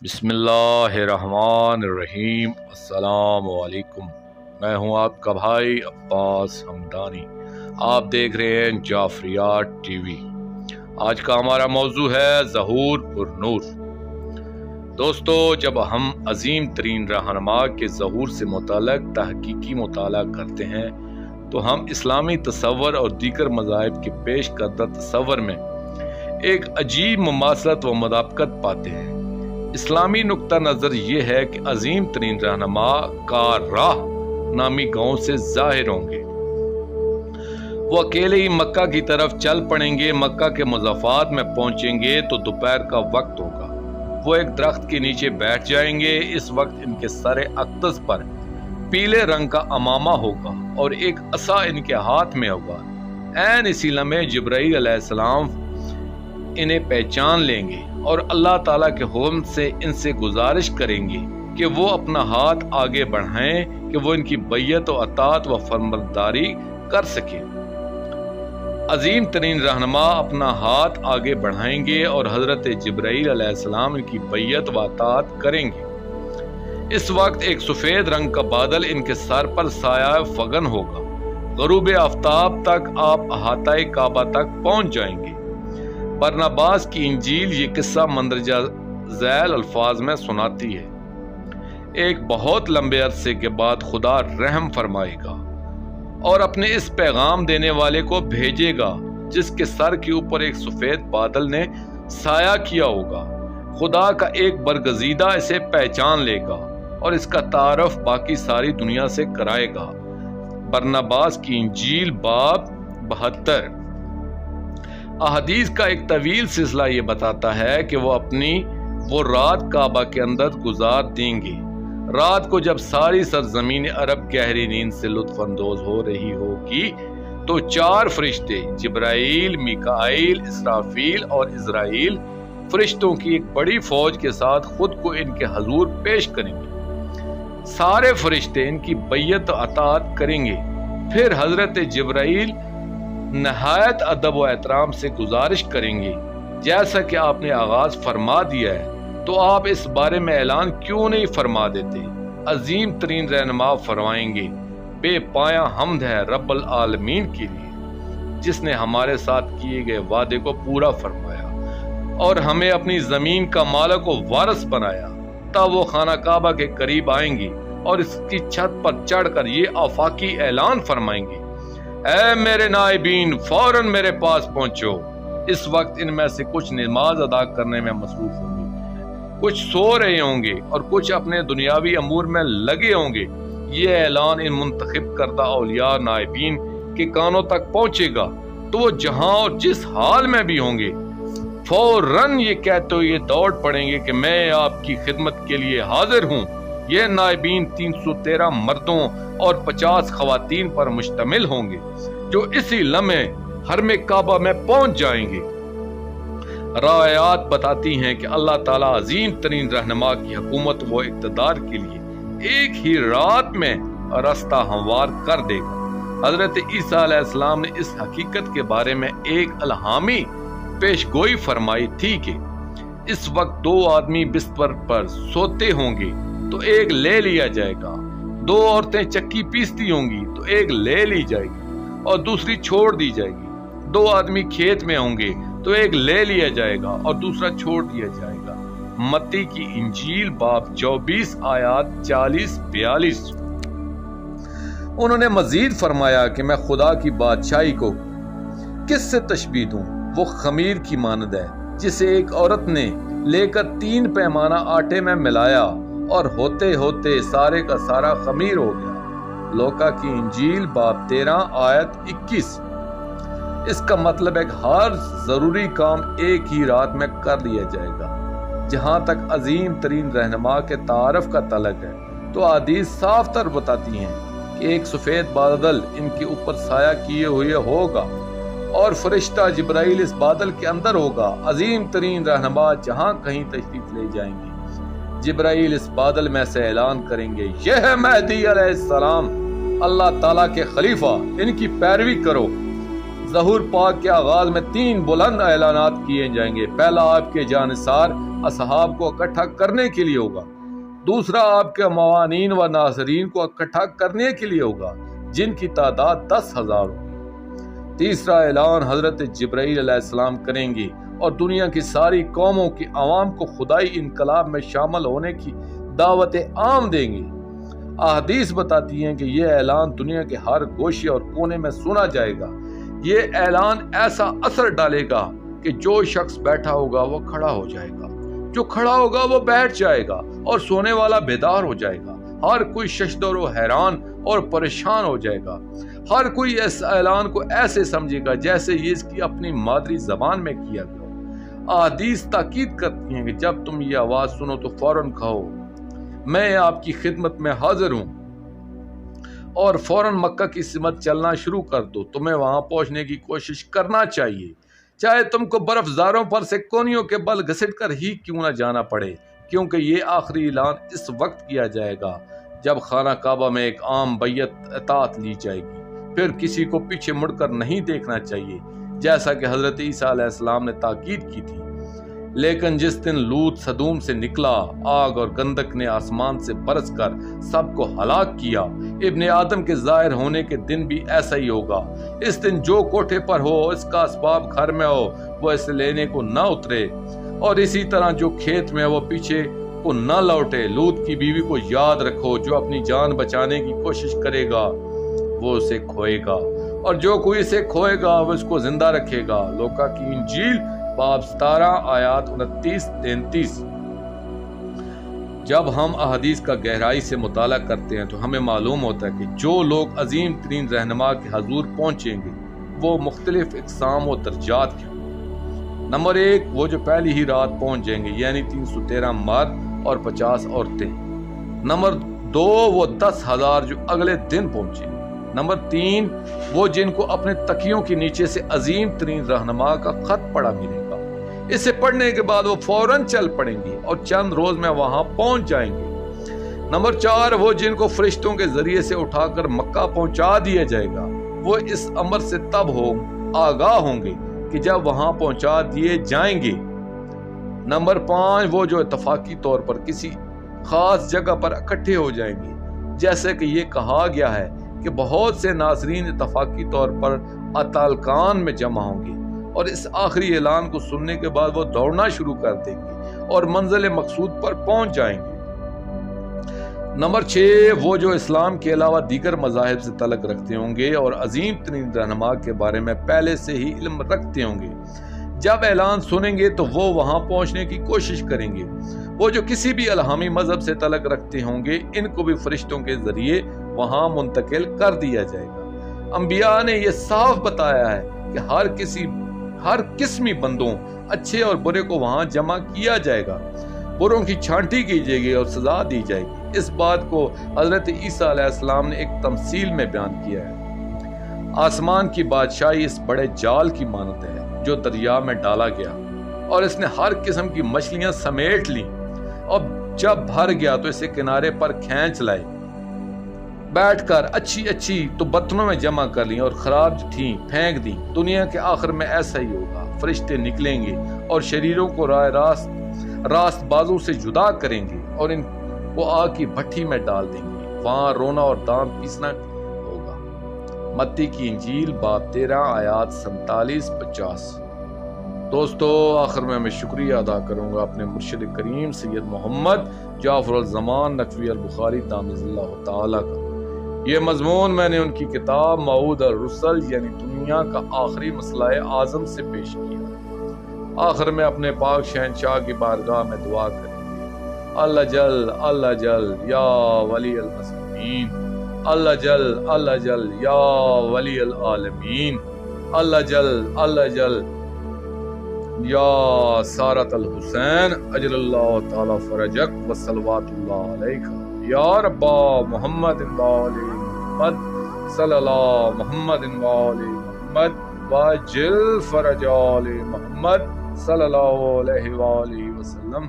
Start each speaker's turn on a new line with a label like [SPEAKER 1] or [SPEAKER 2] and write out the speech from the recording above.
[SPEAKER 1] बिस्मिल्लाहिर्रहमानिर्रहीम। अस्सलाम वालेकुम। मैं हूं आपका भाई अब्बास हमदानी। आप देख रहे हैं जाफरियात टीवी। आज का हमारा मौजू है ज़हूर पुर नूर। दोस्तों, जब हम अजीम तरीन रहनुमा के ज़हूर से मुताल्लिक़ तहकीकी मुताला करते हैं तो हम इस्लामी तसव्वुर और दीगर मज़ाहिब के पेश करदा तसव्वुर में एक अजीब मुमासलत व मुदाफ़क़त पाते हैं। इस्लामी नुक्ता नज़र ये है कि अजीम तरीन रहनुमा का राह नामी गांव से ज़ाहिर होंगे। वो अकेले ही मक्का की तरफ चल पड़ेंगे। मक्का के मुज़फ़्फ़ात में पहुंचेंगे तो दोपहर का वक्त होगा। वो एक दरख्त के नीचे बैठ जाएंगे। इस वक्त इनके सरे अक़दस पर पीले रंग का अमामा होगा और एक असा इनके हाथ में होगा। ऐन इसी लम्हे जिब्राईल अलैहिस्सलाम इन्हें पहचान लेंगे और अल्लाह ताला के हुक्म से इनसे गुजारिश करेंगे कि वो अपना हाथ आगे बढ़ाएं कि वो इनकी बैयत व अतात व फरमाबरदारी कर सके। अजीम तरीन रहनुमा अपना हाथ आगे बढ़ाएंगे और हजरत जिब्राईल अलैहिस्सलाम इनकी बैयत व अतात करेंगे। इस वक्त एक सफ़ेद रंग का बादल इनके सर पर साया फगन होगा। गरूब आफ्ताब तक आप अहाताए काबा तक पहुंच जाएंगे। बरनबास की इंजील ये किस्सा मंदरजा झैल अल्फाज में सुनाती है। एक बहुत लंबे अरसे के बाद खुदा रहम फरमाएगा और अपने इस पैगाम देने वाले को भेजेगा जिसके सर के ऊपर एक सफ़ेद बादल ने साया किया होगा। खुदा का एक बरगजीदा इसे पहचान लेगा और इसका तारफ बाकी सारी दुनिया से कराएगा। बरनबास की इंजील बाब 72। अहदीस का एक तवील सिलसिला ये बताता है कि वो रात काबा के अंदर गुजार देंगे। रात को जब सारी सरजमीन अरब गहरी नींद से लुत्फानंदोज हो रही होगी तो 4 फरिश्ते जिब्राईल, मीकाईल, इसराफील और इज़राइल फरिश्तों की एक बड़ी फौज के साथ खुद को इनके हजूर पेश करेंगे। सारे फरिश्ते इनकी बैयत अतात करेंगे। फिर हजरत जिब्राईल नहायत अदब व एहतराम से गुजारिश करेंगे, जैसा कि आपने आगाज फरमा दिया है तो आप इस बारे में ऐलान क्यों नहीं फरमा देते। अजीम तरीन रहनुमा फरमाएंगे, बेपाया हम्द है रब्बुल आलमीन के लिए जिसने हमारे साथ किए गए वादे को पूरा फरमाया और हमें अपनी जमीन का मालिक व वारिस बनाया। तब वो खाना काबा के करीब आएंगे और इसकी छत पर चढ़कर ये आफाकी ऐलान फरमाएंगे, ऐ मेरे नाइबीन, फौरन मेरे पास पहुंचो। इस वक्त इनमें से कुछ नमाज अदा करने में मसरूफ होंगे, कुछ सो रहे होंगे और कुछ अपने दुनियावी अमूर में लगे होंगे। ये ऐलान इन मुंतखब करदा औलिया नाइबीन के कानों तक पहुंचेगा तो वो जहां और जिस हाल में भी होंगे फौरन ये कहते हुए दौड़ पड़ेंगे कि मैं आपकी खिदमत के लिए हाजिर हूँ। ये नाइबीन 313 मर्दों और 50 खवातीन पर मुश्तमिल होंगे जो इसी लम्हे हरमे काबा में पहुंच जाएंगे। रायात बताती हैं कि अल्लाह ताला अजीम तरीन रहनुमा की हुकूमत व इक़्तिदार के लिए एक ही रात में रास्ता हमवार कर देगा। हजरत ईसा अलैहिस्सलाम ने इस हकीकत के बारे में एक अलहामी पेशगोई फरमाई थी कि इस वक्त 2 आदमी बिस्तर पर सोते होंगे तो एक ले लिया जाएगा, 2 औरतें चक्की पीसती होंगी तो एक ले ली जाएगी और दूसरी छोड़ दी जाएगी। 2 आदमी खेत में होंगे तो एक ले लिया जाएगा और दूसरा छोड़ दिया जाएगा। मत्ती की इंजील बाब 24 आयात 40-42। उन्होंने मजीद फरमाया कि मैं खुदा की बादशाही को किससे तशबीह दूं? वो खमीर की मानद है जिसे एक औरत ने लेकर 3 पैमाना आटे में मिलाया और होते होते सारे का सारा खमीर हो गया। लूका की इंजील बाब 13 आयत 21। इसका मतलब है कि हर जरूरी काम एक ही रात में कर लिया जाएगा। जहां तक अजीम तरीन रहनुमा के तारफ का तलक है तो हदीस साफ तर बताती हैं कि एक सफेद बादल इनके ऊपर साया किए हुए होगा और फरिश्ता जिब्राईल इस बादल के अंदर होगा। अजीम तरीन रहनुमा जहां कहीं तशरीफ ले जाएंगे जिब्राईल इस बादल में से ऐलान करेंगे, यह है मेहदी अलैहिस्सलाम, अल्लाह ताला के खलीफा, इनकी पैरवी करो। ज़हूर पाक के आगाज में 3 बुलंद ऐलानात किए जाएंगे। पहला, आपके जानिसार असहाब को इकट्ठा करने के लिए होगा। दूसरा आपके मवानीन व नाज़रीन को इकट्ठा करने के लिए होगा, जिनकी तादाद 10,000 होगी। तीसरा ऐलान हजरत जिब्राइल अलैहिस्सलाम करेंगे और दुनिया की सारी कौमों की आवाम को खुदाई इनकलाब में शामिल होने की दावत आम देंगे। अहदीस बताती हैं कि यह ऐलान दुनिया के हर गोशे और कोने में सुना जाएगा। ये ऐलान ऐसा असर डालेगा कि जो शख्स बैठा होगा वो खड़ा हो जाएगा, जो खड़ा होगा वो बैठ जाएगा और सोने वाला बेदार हो जाएगा। हर कोई शशदर व हैरान और परेशान हो जाएगा। हर कोई इस ऐलान को ऐसे समझेगा जैसे ये इसकी अपनी मादरी जबान में किया गया। अहदीस ताकीद करती हैं कि जब तुम ये आवाज सुनो तो फौरन कहो मैं आपकी खिदमत में हाजिर हूँ, और फौरन मक्का की सिमत चलना शुरू कर दो। तुम्हें वहां पहुंचने की कोशिश करना चाहिए, चाहे तुमको बर्फजारों पर से कोनियों के बल घसीट कर ही क्यों न जाना पड़े, क्योंकि ये आखिरी ऐलान इस वक्त किया जाएगा जब खाना काबा में एक आम बैयत इताअत ली जाएगी। फिर किसी को पीछे मुड़कर नहीं देखना चाहिए, जैसा कि हजरत ईसा अलैहिस्सलाम ने ताकीद की थी। लेकिन जिस दिन लूत सदूम से निकला, आग और गंधक ने आसमान से बरसकर सबको हलाक किया, इब्ने आदम के जाहिर होने के दिन भी ऐसा ही होगा। इस दिन जो कोठे पर हो, इसका असबाब घर में हो, वो इसे लेने को न उतरे, और इसी तरह जो खेत में वो पीछे को न लौटे। लूत की बीवी को याद रखो, जो अपनी जान बचाने की कोशिश करेगा वो उसे खोएगा, और जो कोई इसे खोएगा वो उसको जिंदा रखेगा। लूका की इंजील बाब 17 आयात 29-33। जब हम अहदीस का गहराई से मुताला करते हैं तो हमें मालूम होता है कि जो लोग अजीम तरीन रहनुमा के हजूर पहुंचेंगे वो मुख्तलिफ इकसाम व दर्जात के होंगे। नंबर 1, वो जो पहली ही रात पहुंच जाएंगे, यानी 313 मर्द और 50 औरतें। नंबर 2, वो 10,000 जो अगले दिन पहुंचेंगे। नंबर 3, वो जिनको अपने तकियों के नीचे से अजीम तरीन रहनुमा का खत पढ़ा मिलेगा। इसे पढ़ने के बाद वो फौरन चल पड़ेंगे और चंद रोज में वहां पहुंच जाएंगे। नंबर 4, वो जिनको फरिश्तों के जरिए से उठाकर मक्का पहुंचा दिया जाएगा। वो इस अमर से तब आगाह होंगे कि जब वहां पहुंचा दिए जाएंगे। नंबर 5, वो जो इत्तफाकी तौर पर किसी खास जगह पर इकट्ठे हो जाएंगे, जैसे कि ये कहा गया है कि बहुत से नाज़रीन इत्तफाकी तौर पर अतालकान में जमा होंगे, और इस आखिरी ऐलान को सुनने के बाद वो दौड़ना शुरू कर देंगे और मंजिल मकसूद पर पहुंच जाएंगे। नंबर 6, वो जो इस्लाम के अलावा दीगर मज़ाहिब से तल्लुक़ रखते होंगे और अजीम तरीन रहनुमा के बारे में पहले से ही इल्म रखते होंगे, जब ऐलान सुनेंगे तो वो वहां पहुंचने की कोशिश करेंगे। वो जो किसी भी अलहामी मजहब से तल्लुक़ रखते होंगे, इनको भी फरिश्तों के जरिए वहां मुंतकिल कर दिया जाएगा। अंबिया ने यह साफ बताया है कि हर किस्मी बंदों, अच्छे और बुरे को वहां जमा किया जाएगा, बुरों की छांटी की जाएगी और सजा दी जाएगी। इस बात को हजरत ईसा अलैहिस्सलाम ने एक तमसील में बयान किया है। आसमान की बादशाही इस बड़े जाल की मानत है जो दरिया में डाला गया, और इसने हर किस्म की मछलियां समेट ली, और जब भर गया तो इसे किनारे पर खींच लाए, बैठकर अच्छी तो बर्तनों में जमा कर ली और खराब थी फेंक दी। दुनिया के आखिर में ऐसा ही होगा। फरिश्ते निकलेंगे और शरीरों को रास्त बाजू से जुदा करेंगे और इनको आग की भट्टी में डाल देंगे। वहां रोना और दांत पीसना होगा। मत्ती की इंजील बाब 13 आयात 47-50। दोस्तों, आखिर में मैं शुक्रिया अदा करूंगा अपने मुर्शिद करीम सैयद मोहम्मद जाफर अल-ज़मान नकवी अल-बुखारी दामज़ल्लाहु ताला का। ये मजमून मैंने उनकी किताब मऊद अर-रुसल यानी दुनिया का आखिरी मसला आज़म से पेश किया। आखिर में अपने पाक शहंशाह की बारगाह में दुआ करेंगे, अल्लाह जल या वली अल मज़लूमीन, अल्लाह जल या वली अल आलमीन, अल्लाह जल या सारत अल हुसैन अजलल्लाहु ताला फरजक व सल्लल्लाहु अलैका या रब्बा मुहम्मद व आले मुहम्मद सल्लल्लाहु मुहम्मद व आले मुहम्मद व जिल फरज आले मुहम्मद सल्लल्लाहु अलैहि व आलिहि वसल्लम।